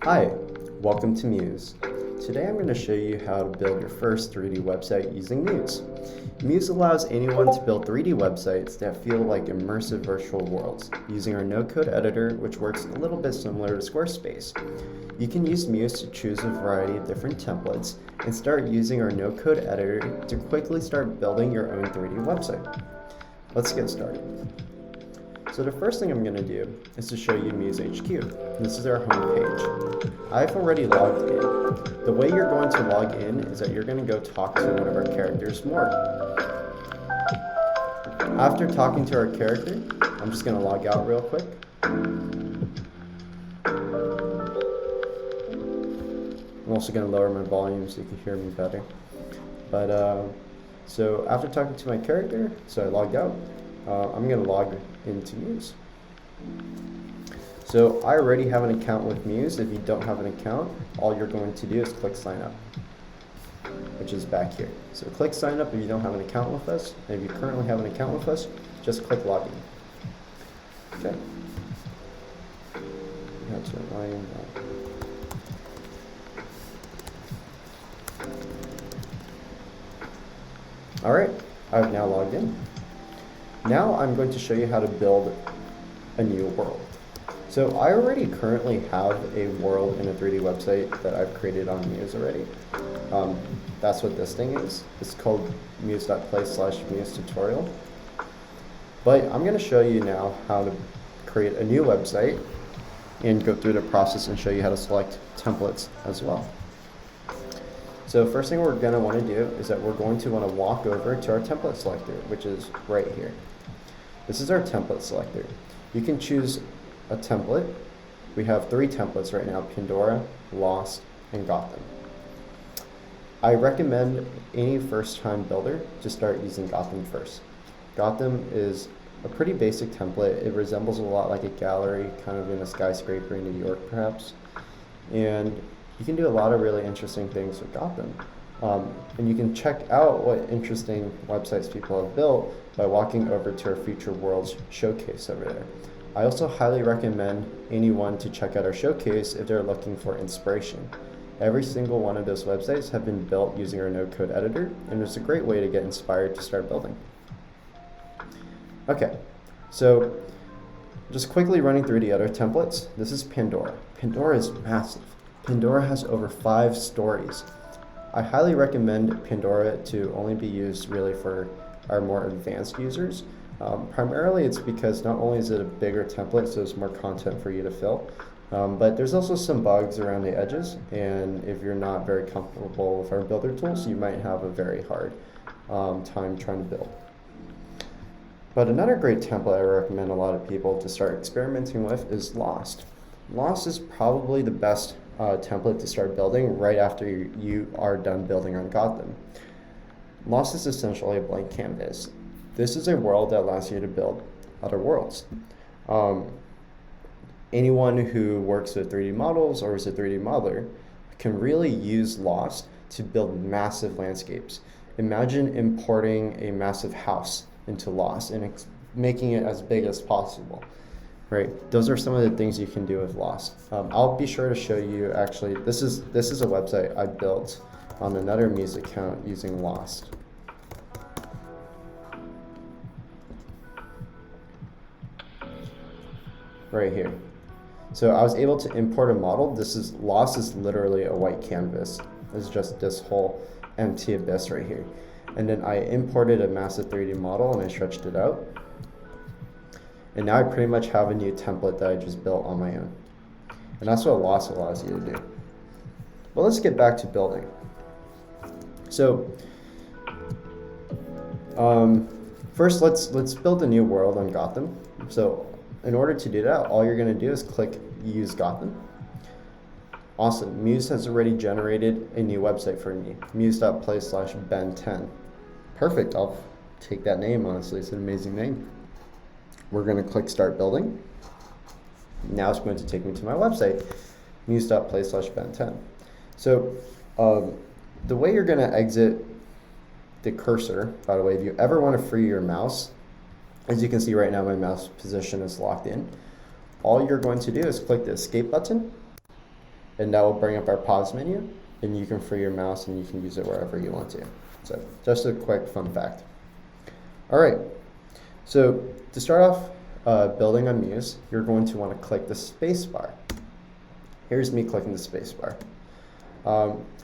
Hi, welcome to Muse. Today I'm going to show you how to build your first 3D website using Muse. Muse allows anyone to build 3D websites that feel like immersive virtual worlds using our no-code editor, which works a little bit similar to Squarespace. You can use Muse to choose a variety of different templates and start using our no-code editor to quickly start building your own 3D website. Let's get started. So the first thing I'm going to do is to show you Muse HQ. This is our home page. I've already logged in. The way you're going to log in is that you're going to go talk to one of our characters more. After talking to our character, I'm just going to log out real quick. I'm also going to lower my volume so you can hear me better. So after talking to my character, so I logged out, I'm going to log into Muse. So I already have an account with Muse. If you don't have an account, all you're going to do is click sign up, which is back here. So click sign up if you don't have an account with us. And if you currently have an account with us, just click login. Okay. That's right. All right, I've now logged in. Now I'm going to show you how to build a new world. So I already currently have a world in a 3D website that I've created on Muse already. That's what this thing is. It's called muse.play/Muse tutorial. But I'm going to show you now how to create a new website and go through the process and show you how to select templates as well. So first thing we're going to want to do is that we're going to want to walk over to our template selector, which is right here. This is our template selector. You can choose a template. We have 3 templates right now: Pandora, Lost, and Gotham. I recommend any first-time builder to start using Gotham first. Gotham is a pretty basic template. It resembles a lot like a gallery, kind of in a skyscraper in New York perhaps. And you can do a lot of really interesting things with Gotham. And you can check out what interesting websites people have built by walking over to our Future Worlds showcase over there. I also highly recommend anyone to check out our showcase if they're looking for inspiration. Every single one of those websites have been built using our no-code editor, and it's a great way to get inspired to start building. Okay, so just quickly running through the other templates. This is Pandora. Pandora is massive. Pandora has over 5 stories. I highly recommend Pandora to only be used really for our more advanced users. Primarily it's because not only is it a bigger template, so there's more content for you to fill, but there's also some bugs around the edges, and if you're not very comfortable with our builder tools, you might have a very hard time trying to build. But another great template I recommend a lot of people to start experimenting with is Lost. Lost is probably the best template to start building right after you are done building on Gotham. Lost is essentially a blank canvas. This is a world that allows you to build other worlds. Anyone who works with 3D models or is a 3D modeler can really use Lost to build massive landscapes. Imagine importing a massive house into Lost and making it as big as possible. Right, those are some of the things you can do with Lost. I'll be sure to show you. Actually, this is a website I built on another Muse account using Lost. Right here. So I was able to import a model. Lost is literally a white canvas. It's just this whole empty abyss right here. And then I imported a massive 3D model and I stretched it out. And now I pretty much have a new template that I just built on my own. And that's what Lost allows you to do. But let's get back to building. So first let's build a new world on Gotham. So in order to do that, all you're going to do is click Use Gotham. Awesome. Muse has already generated a new website for me, muse.play/Ben10. Perfect. I'll take that name, honestly. It's an amazing name. We're going to click Start Building. Now it's going to take me to my website, muse.play/Ben10. So the way you're going to exit the cursor, by the way, if you ever want to free your mouse, as you can see right now, my mouse position is locked in. All you're going to do is click the Escape button, and that will bring up our pause menu, and you can free your mouse and you can use it wherever you want to. So just a quick fun fact. All right, so to start off building a Muse, you're going to want to click the space bar. Here's me clicking the space bar.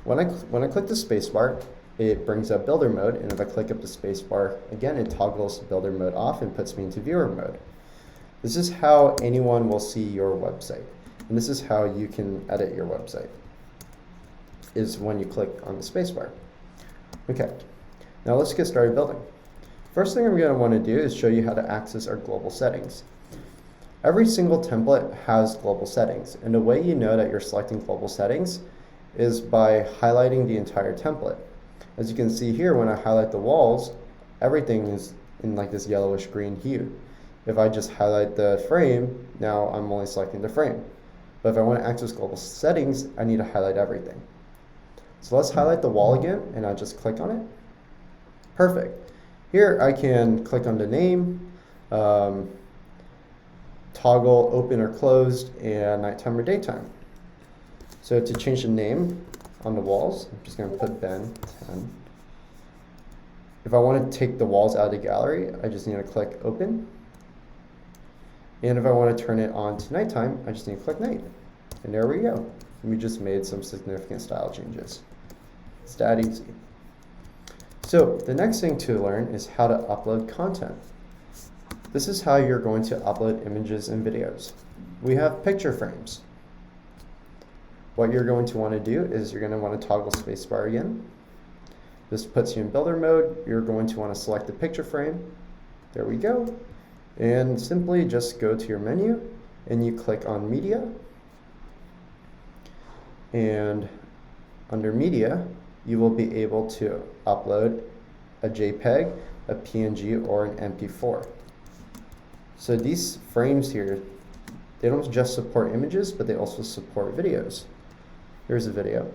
When I click the space bar, it brings up builder mode, and if I click up the space bar again, it toggles builder mode off and puts me into viewer mode. This is how anyone will see your website, and this is how you can edit your website, is when you click on the space bar. Okay, now let's get started building. First thing I'm going to want to do is show you how to access our global settings. Every single template has global settings, and the way you know that you're selecting global settings is by highlighting the entire template. As you can see here, when I highlight the walls, everything is in like this yellowish green hue. If I just highlight the frame, now I'm only selecting the frame. But if I want to access global settings, I need to highlight everything. So let's highlight the wall again, and I'll just click on it. Perfect. Here I can click on the name, toggle open or closed, and nighttime or daytime. So to change the name on the walls, I'm just going to put Ben 10. If I want to take the walls out of the gallery, I just need to click open. And if I want to turn it on to nighttime, I just need to click night. And there we go. We just made some significant style changes. It's that easy. So the next thing to learn is how to upload content. This is how you're going to upload images and videos. We have picture frames. What you're going to want to do is you're going to want to toggle spacebar again. This puts you in builder mode. You're going to want to select the picture frame. There we go. And simply just go to your menu and you click on media. And under media, you will be able to upload a JPEG, a PNG, or an MP4. So these frames here, they don't just support images, but they also support videos. Here's a video.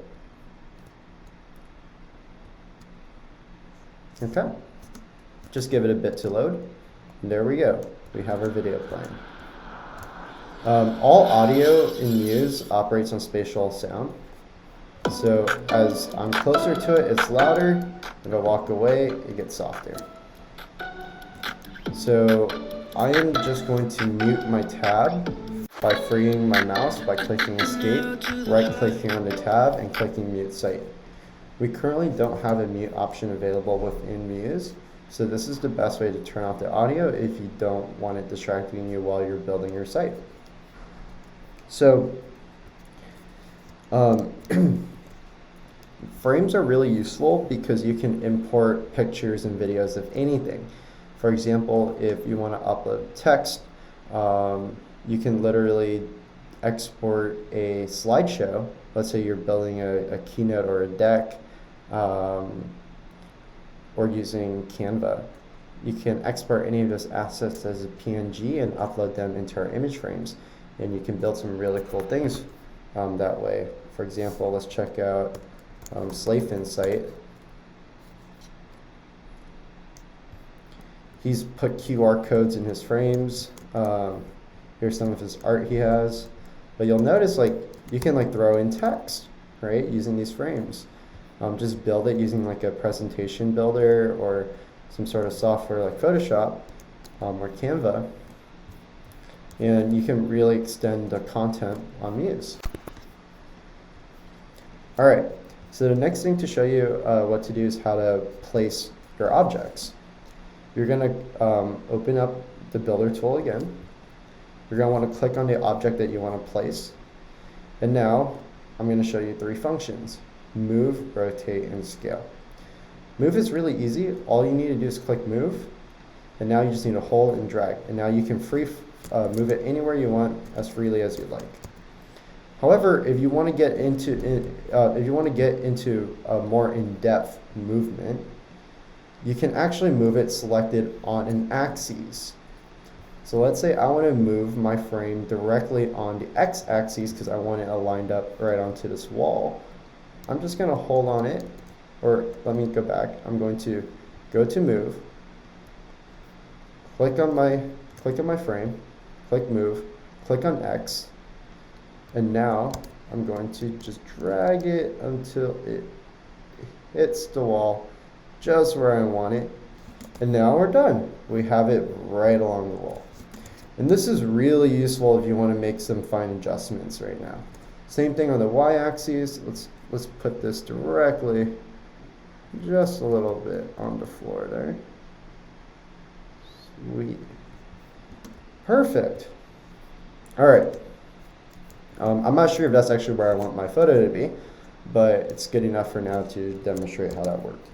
Okay, just give it a bit to load. And there we go. We have our video playing. All audio in Muse operates on spatial sound. So as I'm closer to it, it's louder. If I walk away, it gets softer. So I am just going to mute my tab by freeing my mouse by clicking escape, right-clicking on the tab, and clicking mute site. We currently don't have a mute option available within Muse, so this is the best way to turn off the audio if you don't want it distracting you while you're building your site. So frames are really useful because you can import pictures and videos of anything. For example, if you want to upload text, you can literally export a slideshow. Let's say you're building a keynote or a deck, or using Canva. You can export any of those assets as a PNG and upload them into our image frames. And you can build some really cool things that way. For example, let's check out Slayfin's site. He's put QR codes in his frames. Here's some of his art he has. But you'll notice like you can like throw in text, right, using these frames. Just build it using like a presentation builder or some sort of software like Photoshop or Canva. And you can really extend the content on Muse. All right, so the next thing to show you what to do is how to place your objects. You're gonna open up the builder tool again. You're gonna wanna click on the object that you wanna place. And now I'm gonna show you 3 functions: move, rotate, and scale. Move is really easy. All you need to do is click move. And now you just need to hold and drag. And now you can move it anywhere you want as freely as you like. However, if you want to get into a more in-depth movement, you can actually move it selected on an axis. So let's say I want to move my frame directly on the x-axis because I want it aligned up right onto this wall. I'm just going to hold on it, or let me go back. I'm going to go to move, click on my frame, click move, click on X, and now I'm going to just drag it until it hits the wall just where I want it. And now we're done. We have it right along the wall. And this is really useful if you want to make some fine adjustments right now. Same thing on the y-axis. Let's put this directly just a little bit on the floor there. Sweet. Perfect. All right. I'm not sure if that's actually where I want my photo to be, but it's good enough for now to demonstrate how that worked.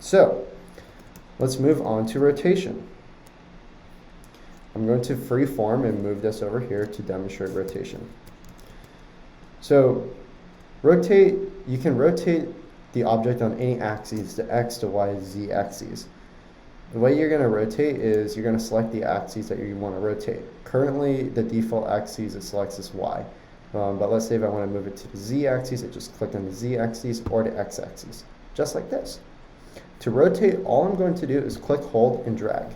So let's move on to rotation. I'm going to freeform and move this over here to demonstrate rotation. So rotate, you can rotate the object on any axes, the X, the Y, Z axes. The way you're going to rotate is you're going to select the axes that you want to rotate. Currently, the default axis it selects is Y. But let's say if I want to move it to the Z axis, I just click on the Z axis or the X axis, just like this. To rotate, all I'm going to do is click, hold, and drag.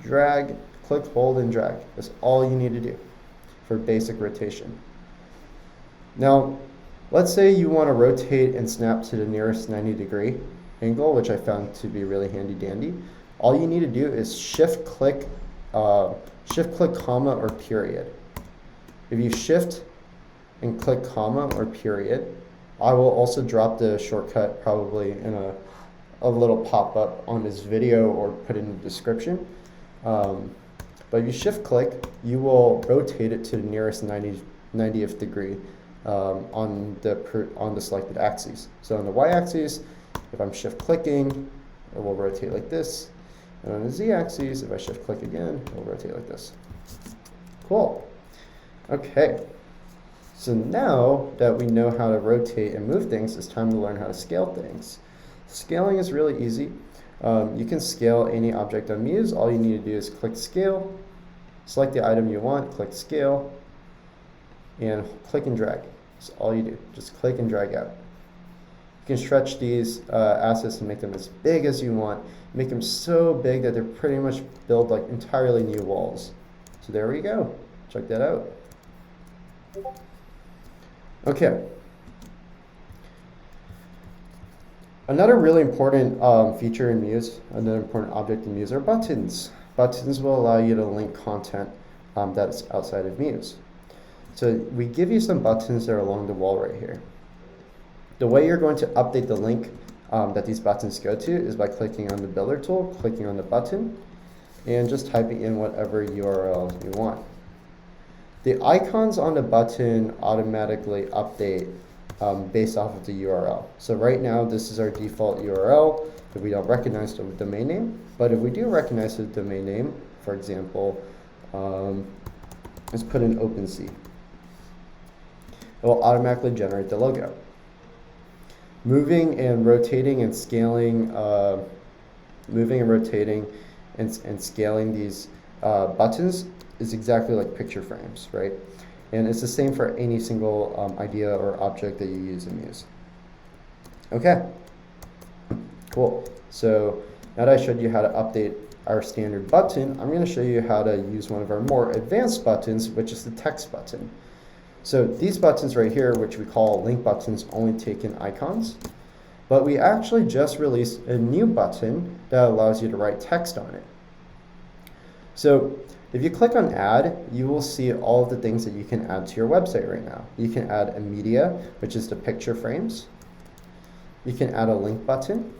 Drag, click, hold, and drag. That's all you need to do for basic rotation. Now, let's say you want to rotate and snap to the nearest 90-degree angle, which I found to be really handy dandy. All you need to do is shift click, comma, or period. If you shift and click comma or period, I will also drop the shortcut probably in a little pop-up on this video or put it in the description. But if you shift click, you will rotate it to the nearest 90th degree on the selected axis. So on the y-axis, if I'm shift clicking, it will rotate like this. And on the z-axis, if I shift click again, it will rotate like this. Cool. Okay. So now that we know how to rotate and move things, it's time to learn how to scale things. Scaling is really easy. You can scale any object on Muse. All you need to do is click scale, select the item you want, click scale, and click and drag. That's all you do. Just click and drag out. You can stretch these assets and make them as big as you want. Make them so big that they're pretty much build like entirely new walls. So there we go. Check that out. Okay. Another really important feature in Muse, another important object in Muse are buttons. Buttons will allow you to link content that's outside of Muse. So we give you some buttons that are along the wall right here. The way you're going to update the link that these buttons go to is by clicking on the builder tool, clicking on the button, and just typing in whatever URL you want. The icons on the button automatically update based off of the URL. So right now, this is our default URL if we don't recognize the domain name. But if we do recognize the domain name, for example, let's put in OpenSea. It will automatically generate the logo. Moving and rotating and scaling, and scaling these buttons is exactly like picture frames, right? And it's the same for any single idea or object that you use in Muse. Okay, cool. So now that I showed you how to update our standard button, I'm going to show you how to use one of our more advanced buttons, which is the text button. So these buttons right here, which we call link buttons, only take in icons. But we actually just released a new button that allows you to write text on it. So if you click on add, you will see all of the things that you can add to your website right now. You can add a media, which is the picture frames. You can add a link button,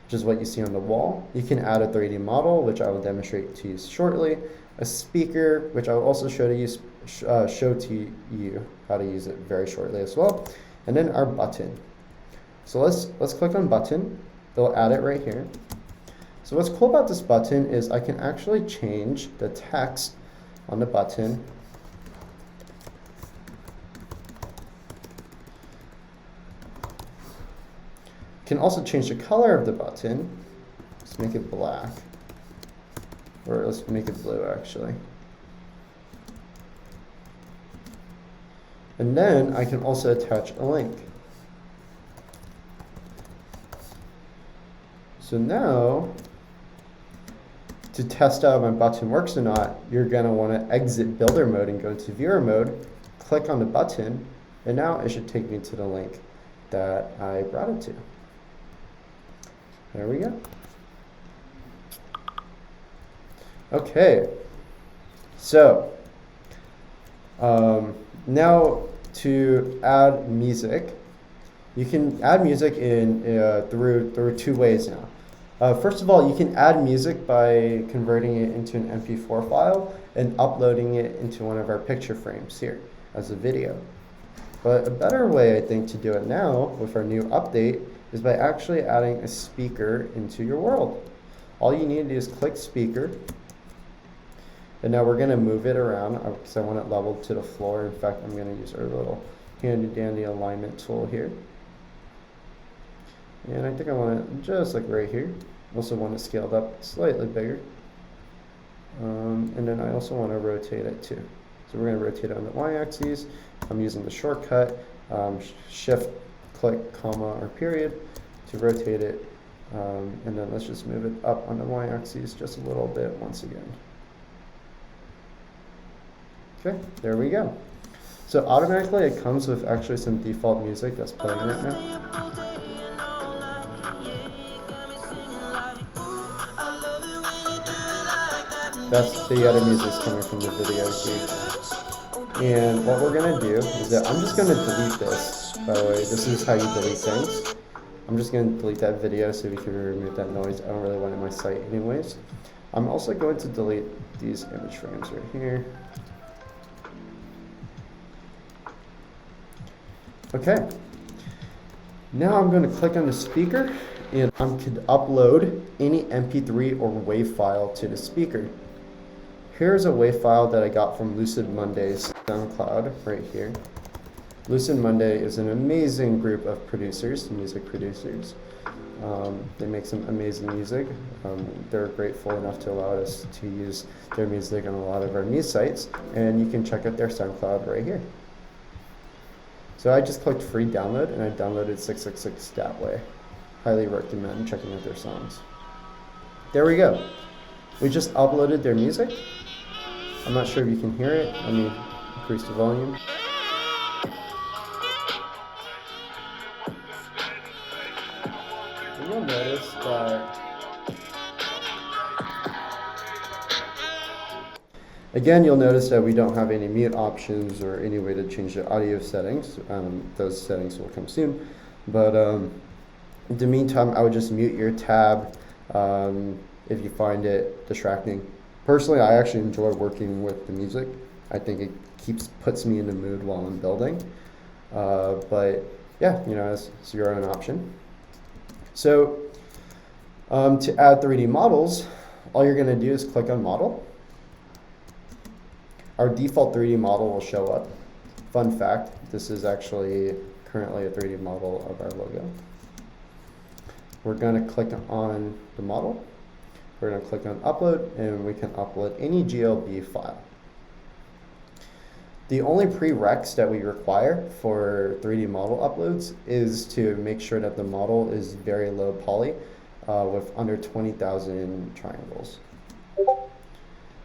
which is what you see on the wall. You can add a 3D model, which I will demonstrate to you shortly. A speaker, which I will also show to you how to use it very shortly as well. And then our button. So let's click on button. It'll add it right here. So what's cool about this button is I can actually change the text on the button. Can also change the color of the button. Let's make it black. Or let's make it blue actually. And then I can also attach a link. So now, to test out if my button works or not, you're going to want to exit builder mode and go into viewer mode. click on the button, and now it should take me to the link that I brought it to. There we go. Okay, so now to add music, you can add music in through two ways now. First of all, you can add music by converting it into an MP4 file and uploading it into one of our picture frames here as a video. But a better way, I think, to do it now with our new update is by actually adding a speaker into your world. All you need to do is click speaker, and now we're going to move it around because I want it leveled to the floor. In fact, I'm going to use our little handy dandy alignment tool here. And I think I want it just like right here. Also want it scaled up slightly bigger. And then I also want to rotate it too. So we're going to rotate it on the y-axis. I'm using the shortcut, shift, click, comma, or period to rotate it. And then let's just move it up on the y-axis just a little bit once again. Okay, there we go. So automatically it comes with actually some default music that's playing right now. That's the other music coming from the video here. And what we're gonna do is that I'm just gonna delete this. By the way, this is how you delete things. I'm just gonna delete that video so we can remove that noise. I don't really want it on my site anyways. I'm also going to delete these image frames right here. Okay. Now I'm going to click on the speaker and I can upload any MP3 or WAV file to the speaker. Here's a WAV file that I got from Lucid Monday's SoundCloud right here. Lucid Monday is an amazing group of producers, music producers. They make some amazing music. They're grateful enough to allow us to use their music on a lot of our news sites, and you can check out their SoundCloud right here. So I just clicked free download and I downloaded 666 that way. Highly recommend checking out their songs. There we go. We just uploaded their music. I'm not sure if you can hear it. Let me increase the volume. And you'll notice that again, you'll notice that we don't have any mute options or any way to change the audio settings. Those settings will come soon. But in the meantime, I would just mute your tab if you find it distracting. Personally, I actually enjoy working with the music. I think it puts me in the mood while I'm building. But yeah, you know, it's your own option. So to add 3D models, all you're going to do is click on model. Our default 3D model will show up. Fun fact, this is actually currently a 3D model of our logo. We're going to click on the model. We're going to click on upload, and we can upload any GLB file. The only prereqs that we require for 3D model uploads is to make sure that the model is very low poly with under 20,000 triangles.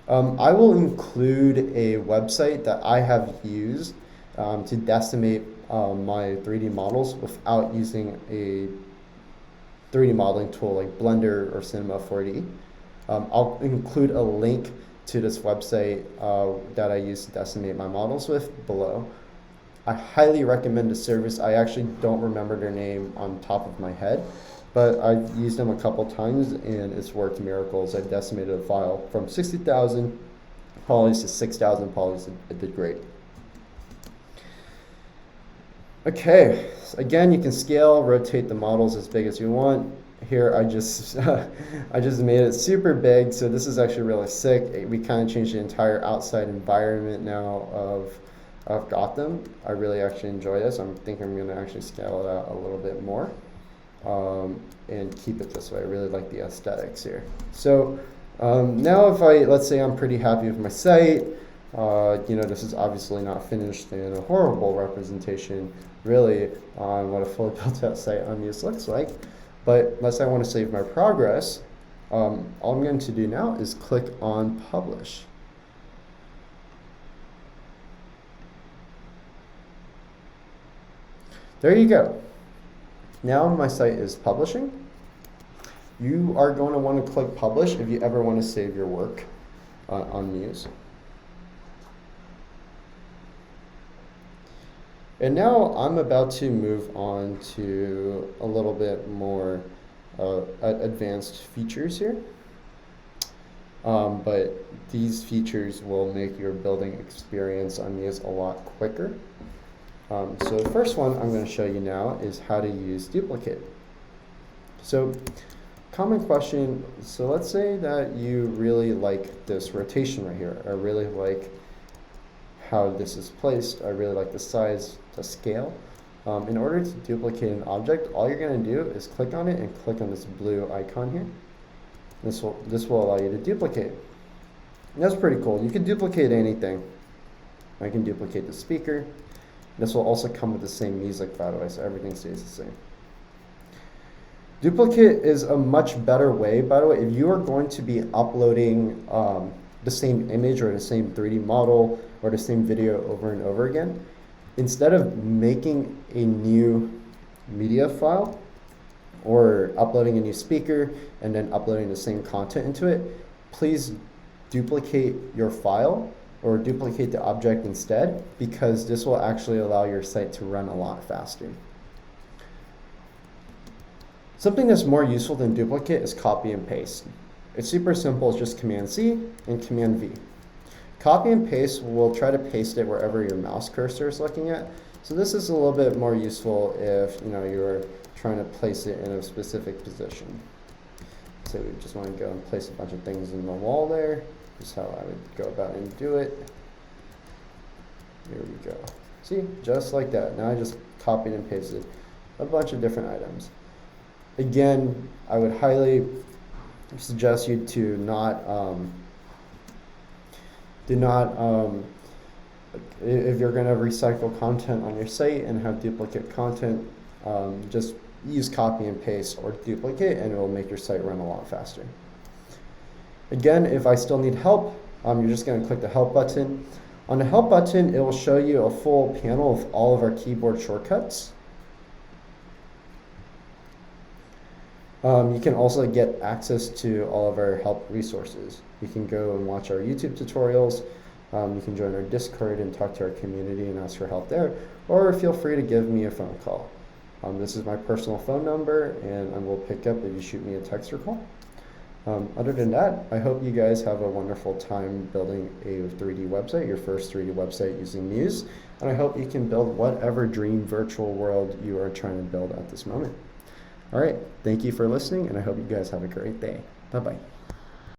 I will include a website that I have used to decimate my 3D models without using a 3D modeling tool like Blender or Cinema 4D. I'll include a link to this website that I use to decimate my models with below. I highly recommend the service. I actually don't remember their name on top of my head, but I've used them a couple times and it's worked miracles. I've decimated a file from 60,000 polys to 6,000 polys. It did great. Okay, so again, you can scale, rotate the models as big as you want. Here, I just made it super big, so this is actually really sick. We kind of changed the entire outside environment now of Gotham. I really actually enjoy this. I think I'm going to actually scale it out a little bit more and keep it this way. I really like the aesthetics here. So now if let's say I'm pretty happy with my site, you know, this is obviously not finished and a horrible representation really on what a fully built out site on Muse looks like. But unless I want to save my progress, all I'm going to do now is click on publish. There you go. Now my site is publishing. You are going to want to click publish if you ever want to save your work on Muse. And now I'm about to move on to a little bit more advanced features here. But these features will make your building experience on Muse a lot quicker. So the first one I'm going to show you now is how to use duplicate. So common question, so let's say that you really like this rotation right here. I really like how this is placed. I really like the size, the scale. In order to duplicate an object, all you're going to do is click on it and click on this blue icon here. This will allow you to duplicate. And that's pretty cool. You can duplicate anything. I can duplicate the speaker. This will also come with the same music, by the way, so everything stays the same. Duplicate is a much better way, by the way, if you are going to be uploading the same image or the same 3D model or the same video over and over again. Instead of making a new media file or uploading a new speaker and then uploading the same content into it, please duplicate your file or duplicate the object instead, because this will actually allow your site to run a lot faster. Something that's more useful than duplicate is copy and paste. It's super simple, it's just Command C and Command V. Copy and paste will try to paste it wherever your mouse cursor is looking at. So this is a little bit more useful if you're trying to place it in a specific position. So we just want to go and place a bunch of things in the wall there. This is how I would go about and do it. Here we go. See, just like that. Now I just copied and pasted a bunch of different items. Again, I would highly suggest you to not if you're going to recycle content on your site and have duplicate content, just use copy and paste or duplicate, and it will make your site run a lot faster. Again, if I still need help, you're just going to click the help button. On the help button, it will show you a full panel of all of our keyboard shortcuts. You can also get access to all of our help resources. You can go and watch our YouTube tutorials. You can join our Discord and talk to our community and ask for help there, or feel free to give me a phone call. This is my personal phone number, and I will pick up if you shoot me a text or call. Other than that, I hope you guys have a wonderful time building a 3D website, your first 3D website using Muse, and I hope you can build whatever dream virtual world you are trying to build at this moment. All right, thank you for listening, and I hope you guys have a great day. Bye-bye.